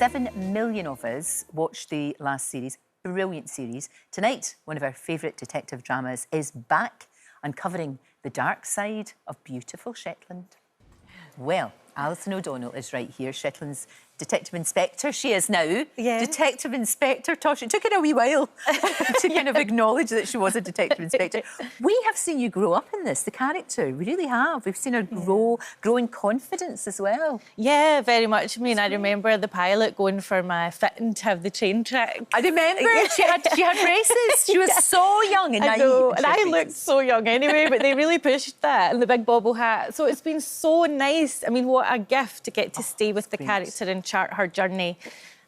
7 million of us watched the last series. Brilliant series. Tonight, one of our favourite detective dramas is back, uncovering the dark side of beautiful Shetland. Well, Alison O'Donnell is right here, Shetland's detective inspector. She is now. Yeah. Detective inspector. Tosh, it took her a wee while to kind of acknowledge that she was a detective inspector. We have seen you grow up in this, the character. We really have. We've seen her grow in confidence as well. Yeah, very much. I mean, I remember the pilot going for my fitting to have the train track. I remember she had races. She was so young and I know, naive. and I looked so young anyway, but they really pushed that and the big bobble hat. So it's been so nice. I mean, what a gift to get to stay with the character and chart her journey.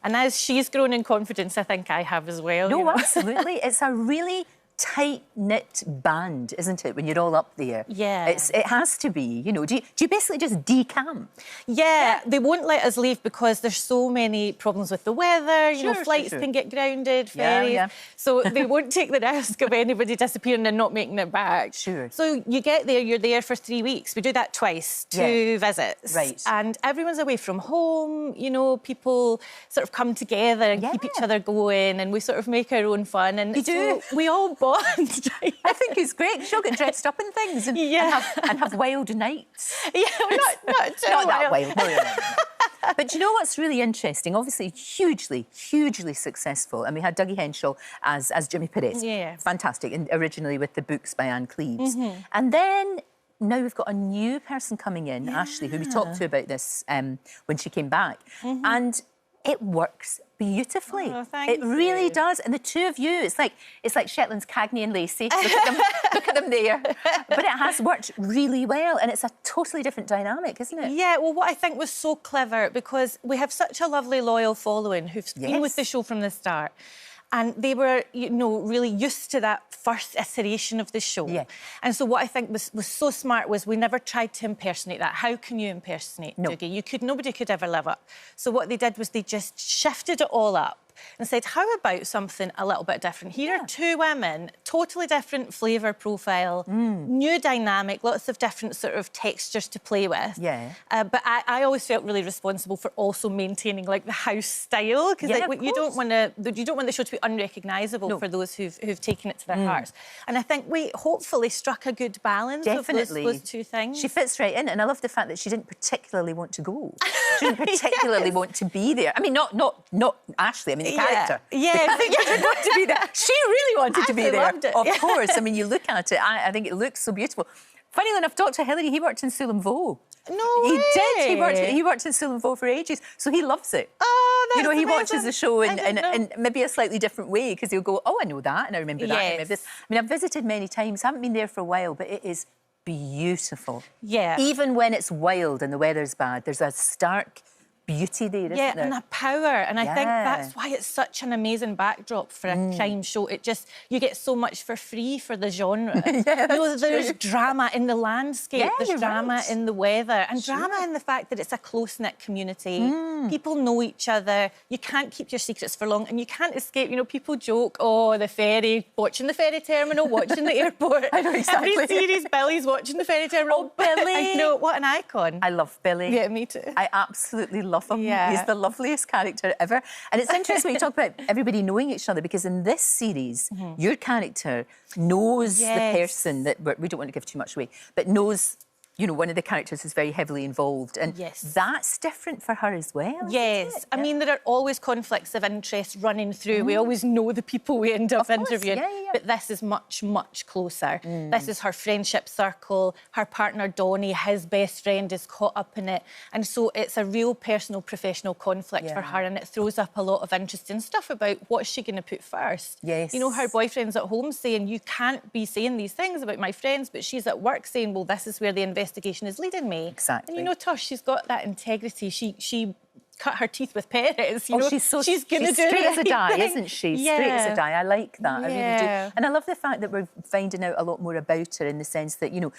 And as she's grown in confidence, I think I have as well. No, you know? absolutely. It's a really tight-knit band, isn't it, when you're all up there? Yeah. It has to be, you know. Do you basically just decamp? Yeah, they won't let us leave because there's so many problems with the weather. You know, flights can get grounded, ferries. Yeah. So they won't take the risk of anybody disappearing and not making it back. Sure. So you get there, you're there for 3 weeks. We do that twice, 2 visits. Right. And everyone's away from home. You know, people sort of come together and keep each other going, and we sort of make our own fun. And You do. So we all bond. I think it's great. She'll get dressed up in things and have wild nights. Yeah, well, not too Not that wild. wild. No. But you know what's really interesting? Obviously, hugely successful. And we had Dougie Henshaw as Jimmy Perez. Yeah. Fantastic. And originally with the books by Anne Cleeves. And then now we've got a new person coming in, Ashley, who we talked to about this when she came back. And it works beautifully. Oh, it really does. And the two of you, it's like Shetland's Cagney and Lacey. Look at them there. But it has worked really well, and it's a totally different dynamic, isn't it? Yeah, well, what I think was so clever, because we have such a lovely, loyal following who've been with the show from the start. And they were, you know, really used to that first iteration of the show. Yeah. And so what I think was so smart was we never tried to impersonate that. How can you impersonate Dougie? Nobody could ever live up. So what they did was they just shifted it all up and said, how about something a little bit different? Here are 2 women, totally different flavour profile, new dynamic, lots of different sort of textures to play with. Yeah. But I always felt really responsible for also maintaining like the house style, because you don't want the show to be unrecognisable for those who've taken it to their hearts. And I think we hopefully struck a good balance of those 2 things. She fits right in, and I love the fact that she didn't particularly want to go. She didn't particularly want to be there. I mean, not Ashley. I mean, the character. Yeah. The character didn't want to be there. She really wanted to be there. Loved it. Of course. I mean, you look at it, I think it looks so beautiful. Funny enough, Dr. Hillary, he worked in Sulam Voe. No way. He did. He worked in Sulam Voe for ages, so he loves it. Oh, that's he amazing. watches the show in maybe a slightly different way, because he'll go, oh, I know that, and I remember that. I remember this. I mean, I've visited many times, haven't been there for a while, but it is beautiful. Yeah. Even when it's wild and the weather's bad, there's a stark beauty there, isn't there? Yeah, and a power. And I think that's why it's such an amazing backdrop for a crime show. You get so much for free for the genre. There's drama in the landscape, there's drama in the weather, and drama in the fact that it's a close-knit community. People know each other. You can't keep your secrets for long, and you can't escape. You know, people joke, oh, the ferry, watching the ferry terminal, watching the airport. I know exactly. Every series, Billy's watching the ferry terminal. Oh, Billy! I know, what an icon. I love Billy. Yeah, me too. I absolutely love him. Yeah. He's the loveliest character ever. And it's interesting when you talk about everybody knowing each other, because in this series, your character knows the person that we don't want to give too much away, but knows, you know, one of the characters is very heavily involved, and that's different for her as well. Yes, I mean, there are always conflicts of interest running through. We always know the people we end up interviewing, but this is much, much closer. This is her friendship circle, her partner Donnie, his best friend is caught up in it, and so it's a real personal, professional conflict for her, and it throws up a lot of interesting stuff about what's she going to put first. Yes. You know, her boyfriend's at home saying, you can't be saying these things about my friends, but she's at work saying, well, this is where the investigation is leading me. Exactly. And you know, Tosh, she's got that integrity. She cut her teeth with Perez. You know, she's gonna do straight as a die, everything. isn't she? Straight as a die. I like that. I really do. And I love the fact that we're finding out a lot more about her, in the sense that, you know,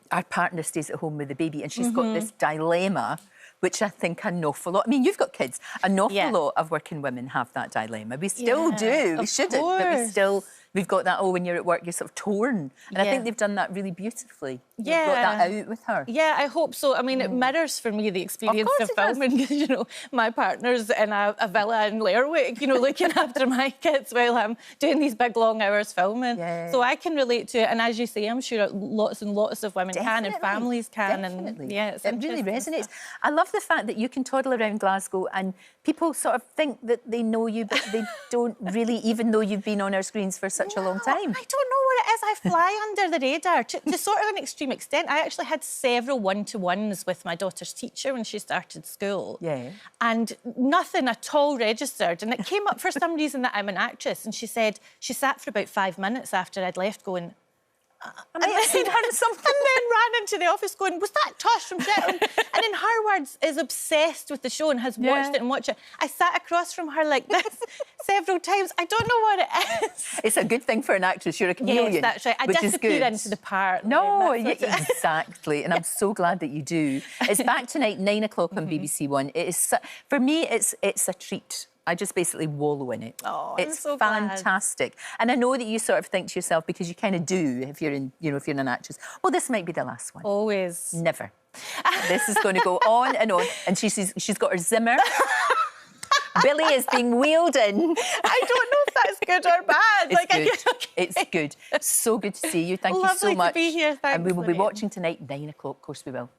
our partner stays at home with the baby, and she's got this dilemma, which I think an awful lot... I mean, you've got kids. An awful lot of working women have that dilemma. We still do. We shouldn't, but we still We've got that, when you're at work, you're sort of torn. And I think they've done that really beautifully. Yeah. You've got that out with her. Yeah, I hope so. I mean, it mirrors for me the experience of filming. You know, my partner's in a villa in Lerwick, you know, looking after my kids while I'm doing these big, long hours filming. Yeah. So I can relate to it. And as you say, I'm sure lots and lots of women can, and families can. Definitely. And yeah, it really resonates. I love the fact that you can toddle around Glasgow and people sort of think that they know you, but they don't really, even though you've been on our screens for such a long time. I don't know what it is. I fly under the radar to sort of an extreme extent. I actually had several one-to-ones with my daughter's teacher when she started school. Yeah. And nothing at all registered. And it came up for some reason that I'm an actress. And she said, she sat for about 5 minutes after I'd left going, I might have seen her in something. And then ran into the office going, was that Tosh from Shetland? And in her words, is obsessed with the show and has watched it and watched it. I sat across from her like this several times. I don't know what it is. It's a good thing for an actress. You're a chameleon. Yes, that's right. I disappear into the part. No, exactly. And I'm so glad that you do. It's back tonight, 9 o'clock on BBC One. It is, for me, it's a treat. I just basically wallow in it. Oh, it's so fantastic. Glad. And I know that you sort of think to yourself, because you kind of do if you're in, if you're an actress, well, this might be the last one. Always. Never. This is going to go on and on. And she's got her Zimmer. Billy is being wheeled in. I don't know if that's good or bad. It's good. It's good. So good to see you. Thank you so much. Lovely to be here. Thanks, and we will be watching tonight, 9 o'clock. Of course we will.